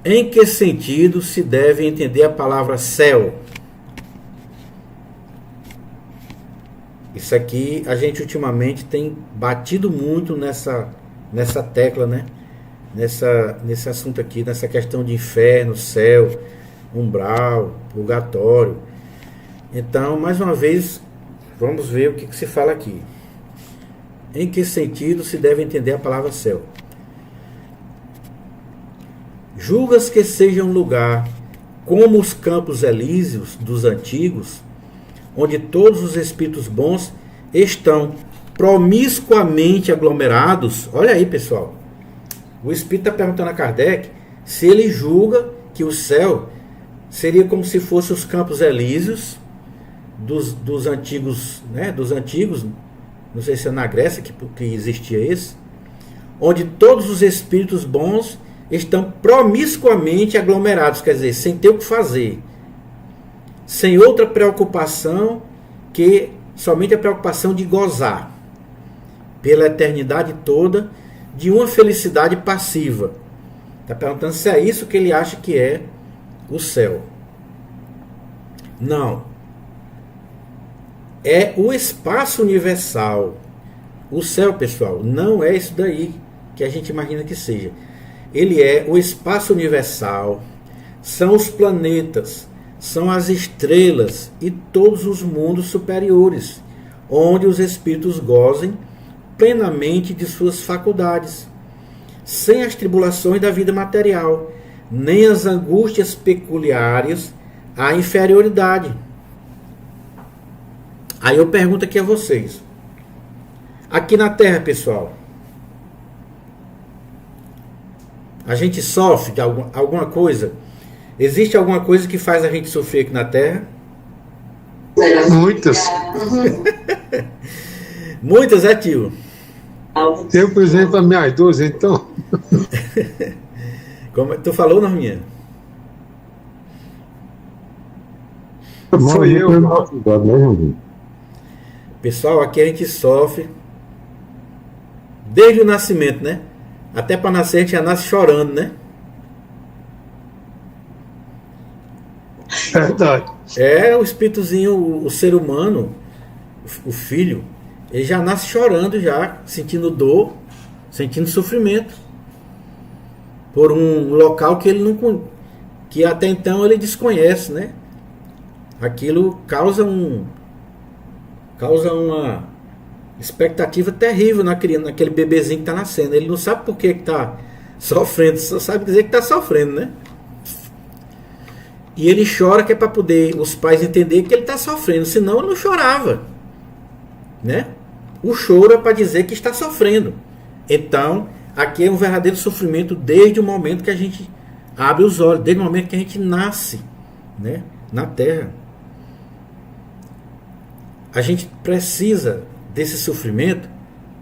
Em que sentido se deve entender a palavra céu? Isso aqui a gente ultimamente tem batido muito nessa tecla, né? Nesse assunto aqui, nessa questão de inferno, céu, umbral, purgatório. Então, mais uma vez, vamos ver o que se fala aqui. Em que sentido se deve entender a palavra céu? Julgas que seja um lugar como os campos elíseos dos antigos, onde todos os espíritos bons estão promiscuamente aglomerados. Olha aí, pessoal. O espírito está perguntando a Kardec se ele julga que o céu seria como se fosse os campos elíseos dos antigos, né? Dos antigos, não sei se é na Grécia que existia esse, onde todos os espíritos bons estão promiscuamente aglomerados, quer dizer, sem ter o que fazer, sem outra preocupação que somente a preocupação de gozar pela eternidade toda de uma felicidade passiva. Está perguntando se é isso que ele acha que é o céu. Não. É o espaço universal. O céu, pessoal, não é isso daí que a gente imagina que seja. Ele é o espaço universal, são os planetas, são as estrelas e todos os mundos superiores, onde os espíritos gozem plenamente de suas faculdades, sem as tribulações da vida material, nem as angústias peculiares à inferioridade. Aí eu pergunto aqui a vocês, aqui na Terra, pessoal, a gente sofre de alguma coisa? Existe alguma coisa que faz a gente sofrer aqui na Terra? Muitas. Muitas, é, tio? Eu, por exemplo, a minha idosa, então. Como tu falou, Norminha? Foi eu. Pessoal, aqui a gente sofre desde o nascimento, né? Até para nascer a gente já nasce chorando, né? Verdade. É, o espíritozinho, o ser humano, o filho, ele já nasce chorando, já sentindo dor, sentindo sofrimento por um local que ele não, que até então ele desconhece, né? Aquilo causa uma expectativa terrível naquele bebezinho que está nascendo. Ele não sabe por que está sofrendo, só sabe dizer que está sofrendo, né? E ele chora que é para poder os pais entender que ele está sofrendo, senão ele não chorava, né? O choro é para dizer que está sofrendo. Então, aqui é um verdadeiro sofrimento desde o momento que a gente abre os olhos, desde o momento que a gente nasce, né? Na Terra. A gente precisa desse sofrimento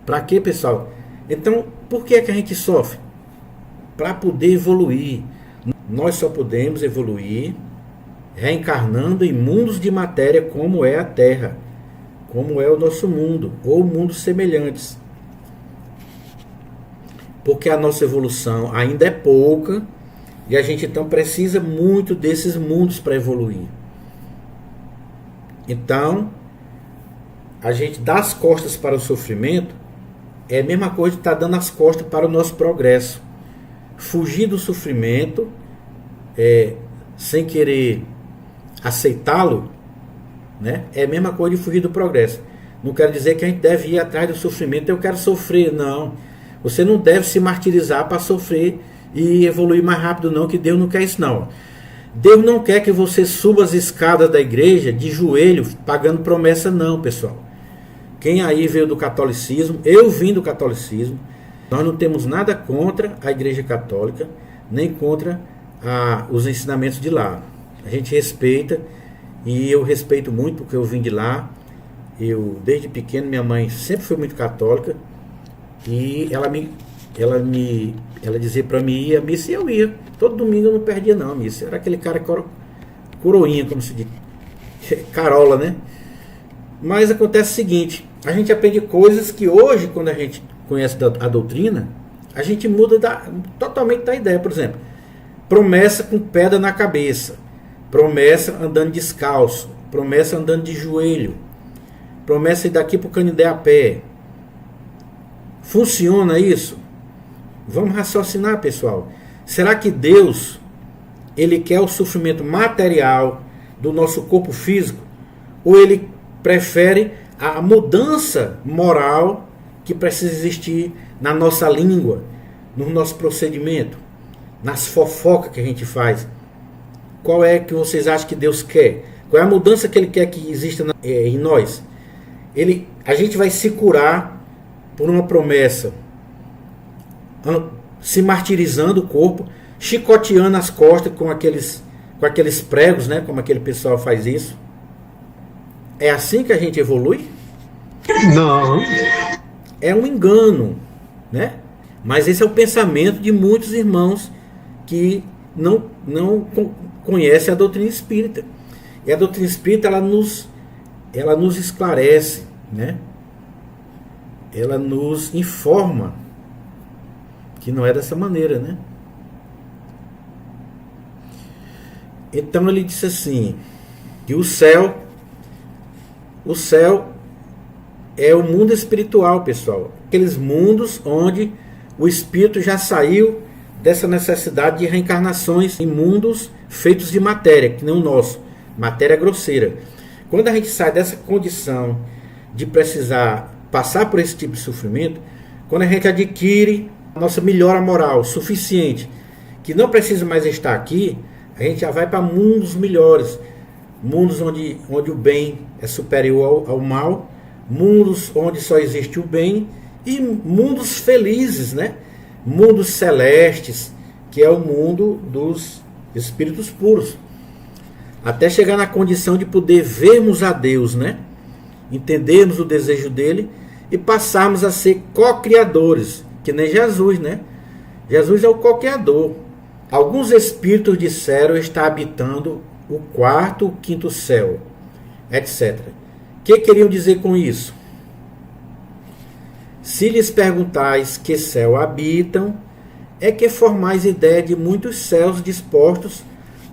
para quê, pessoal? Então, por que é que a gente sofre? Para poder evoluir. Nós só podemos evoluir reencarnando em mundos de matéria como é a Terra, como é o nosso mundo, ou mundos semelhantes. Porque a nossa evolução ainda é pouca e a gente então precisa muito desses mundos para evoluir. Então, a gente dar as costas para o sofrimento é a mesma coisa de estar dando as costas para o nosso progresso. Fugir do sofrimento sem querer aceitá-lo, né, é a mesma coisa de fugir do progresso. Não quero dizer que a gente deve ir atrás do sofrimento. Eu quero sofrer, não. Você não deve se martirizar para sofrer e evoluir mais rápido, não, que Deus não quer isso, não. Deus não quer que você suba as escadas da igreja de joelho pagando promessa, não, pessoal. Quem aí veio do catolicismo, eu vim do catolicismo, nós não temos nada contra a igreja católica, nem contra os ensinamentos de lá. A gente respeita, e eu respeito muito porque eu vim de lá. Eu, desde pequeno, minha mãe sempre foi muito católica, e ela dizia para mim ir à missa, e eu ia. Todo domingo eu não perdia não a missa. Era aquele cara coroinha, como se diz, carola, né? Mas acontece o seguinte, a gente aprende coisas que hoje, quando a gente conhece a doutrina, a gente muda totalmente da ideia. Por exemplo, promessa com pedra na cabeça, promessa andando descalço, promessa andando de joelho, promessa ir daqui para o Canindé a pé. Funciona isso? Vamos raciocinar, pessoal. Será que Deus, Ele quer o sofrimento material do nosso corpo físico? Ou Ele prefere a mudança moral que precisa existir na nossa língua, no nosso procedimento, nas fofocas que a gente faz? Qual é que vocês acham que Deus quer? Qual é a mudança que Ele quer que exista em nós? A gente vai se curar por uma promessa, se martirizando o corpo, chicoteando as costas com aqueles pregos, né? Como aquele pessoal faz isso. É assim que a gente evolui? Não. É um engano, né? Mas esse é o pensamento de muitos irmãos que não conhecem a doutrina espírita. E a doutrina espírita, ela nos esclarece, né? Ela nos informa que não é dessa maneira, né? Então ele disse assim, que o céu é o mundo espiritual, pessoal. Aqueles mundos onde o espírito já saiu dessa necessidade de reencarnações em mundos feitos de matéria, que nem o nosso, matéria grosseira. Quando a gente sai dessa condição de precisar passar por esse tipo de sofrimento, quando a gente adquire a nossa melhora moral suficiente, que não precisa mais estar aqui, a gente já vai para mundos melhores, mundos onde o bem é superior ao mal, mundos onde só existe o bem, e mundos felizes, né? Mundos celestes, que é o mundo dos espíritos puros, até chegar na condição de poder vermos a Deus, né? Entendermos o desejo dele e passarmos a ser co-criadores, que nem Jesus, né? Jesus é o co-criador. Alguns espíritos disseram estar habitando o quarto, o quinto céu, etc. O que queriam dizer com isso? Se lhes perguntais que céu habitam, é que formais ideia de muitos céus dispostos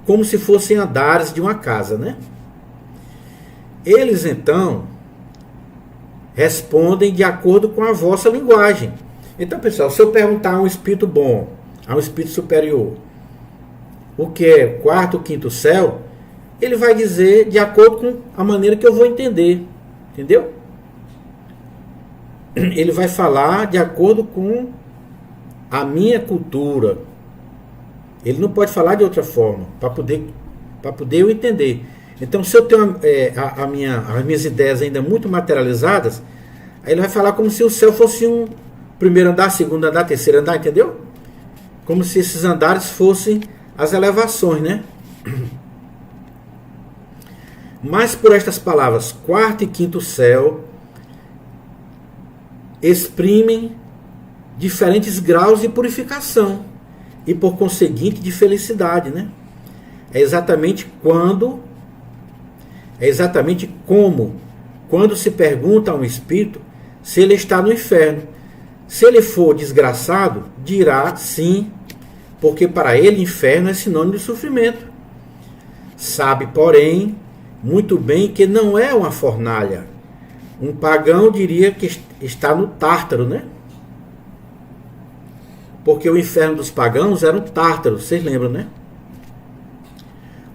como se fossem andares de uma casa, né? Eles então respondem de acordo com a vossa linguagem. Então, pessoal, se eu perguntar a um espírito bom, a um espírito superior, o que é quarto ou quinto céu, ele vai dizer de acordo com a maneira que eu vou entender. Entendeu? Ele vai falar de acordo com a minha cultura. Ele não pode falar de outra forma, para poder eu entender. Então, se eu tenho as minhas ideias ainda muito materializadas, aí ele vai falar como se o céu fosse um primeiro andar, segundo andar, terceiro andar, entendeu? Como se esses andares fossem as elevações, né? Mas por estas palavras, quarto e quinto céu, exprimem diferentes graus de purificação e, por conseguinte, de felicidade, né? É exatamente como quando se pergunta a um espírito se ele está no inferno. Se ele for desgraçado, dirá sim, porque para ele inferno é sinônimo de sofrimento. Sabe, porém, muito bem que não é uma fornalha. Um pagão diria que está no Tártaro, né? Porque o inferno dos pagãos era um Tártaro, vocês lembram, né?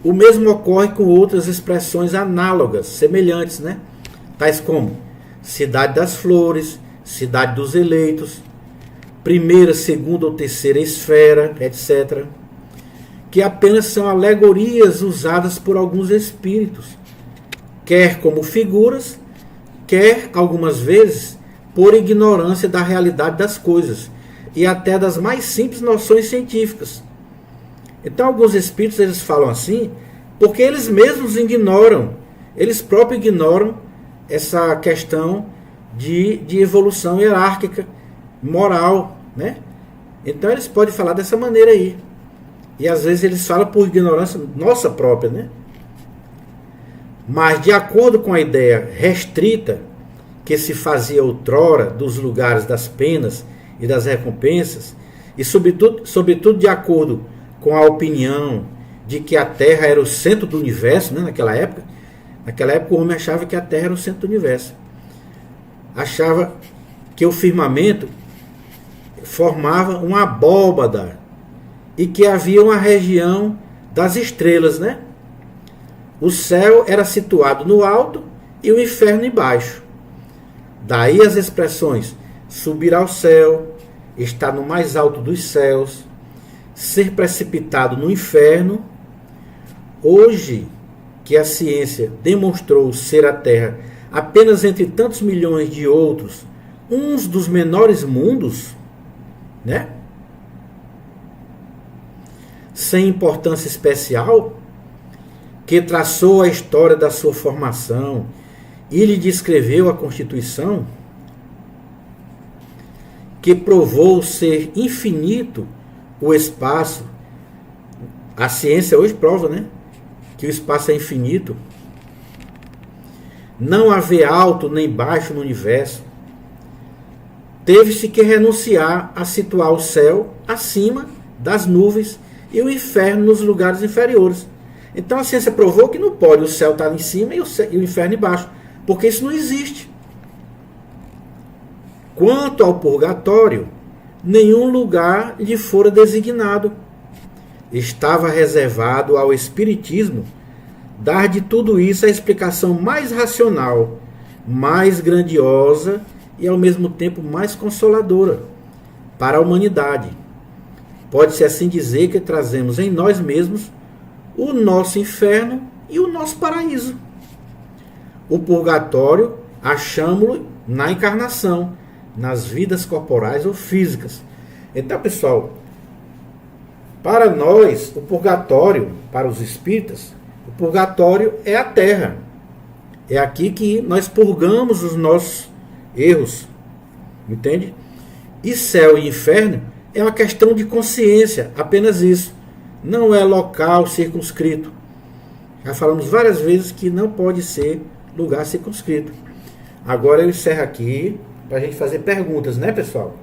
O mesmo ocorre com outras expressões análogas, semelhantes, né? Tais como cidade das flores, cidade dos eleitos, primeira, segunda ou terceira esfera, etc. Que apenas são alegorias usadas por alguns espíritos, quer como figuras, quer algumas vezes por ignorância da realidade das coisas e até das mais simples noções científicas. Então alguns espíritos eles falam assim porque eles mesmos ignoram, eles próprios ignoram essa questão de evolução hierárquica, moral, né? Então eles podem falar dessa maneira aí. E às vezes eles falam por ignorância nossa própria, né? Mas de acordo com a ideia restrita que se fazia outrora dos lugares das penas e das recompensas, e sobretudo de acordo com a opinião de que a Terra era o centro do universo, né, naquela época. Naquela época o homem achava que a Terra era o centro do universo. Achava que o firmamento formava uma abóbada e que havia uma região das estrelas, né? O céu era situado no alto e o inferno embaixo. Daí as expressões subir ao céu, estar no mais alto dos céus, ser precipitado no inferno. Hoje que a ciência demonstrou ser a Terra apenas entre tantos milhões de outros, uns dos menores mundos, né? Sem importância especial, que traçou a história da sua formação e lhe descreveu a Constituição, que provou ser infinito o espaço. A ciência hoje prova, né, que o espaço é infinito. Não haver alto nem baixo no universo. Teve-se que renunciar a situar o céu acima das nuvens e o inferno nos lugares inferiores. Então a ciência provou que não pode o céu estar em cima e o inferno embaixo, porque isso não existe. Quanto ao purgatório, nenhum lugar lhe fora designado. Estava reservado ao Espiritismo dar de tudo isso a explicação mais racional, mais grandiosa e ao mesmo tempo mais consoladora para a humanidade. Pode-se assim dizer que trazemos em nós mesmos o nosso inferno e o nosso paraíso. O purgatório achamos-lo na encarnação, nas vidas corporais ou físicas. Então, pessoal, para nós, o purgatório, para os espíritas, o purgatório é a Terra. É aqui que nós purgamos os nossos erros. Entende? E céu e inferno é uma questão de consciência, apenas isso. Não é local circunscrito. Já falamos várias vezes que não pode ser lugar circunscrito. Agora eu encerro aqui para a gente fazer perguntas, né, pessoal?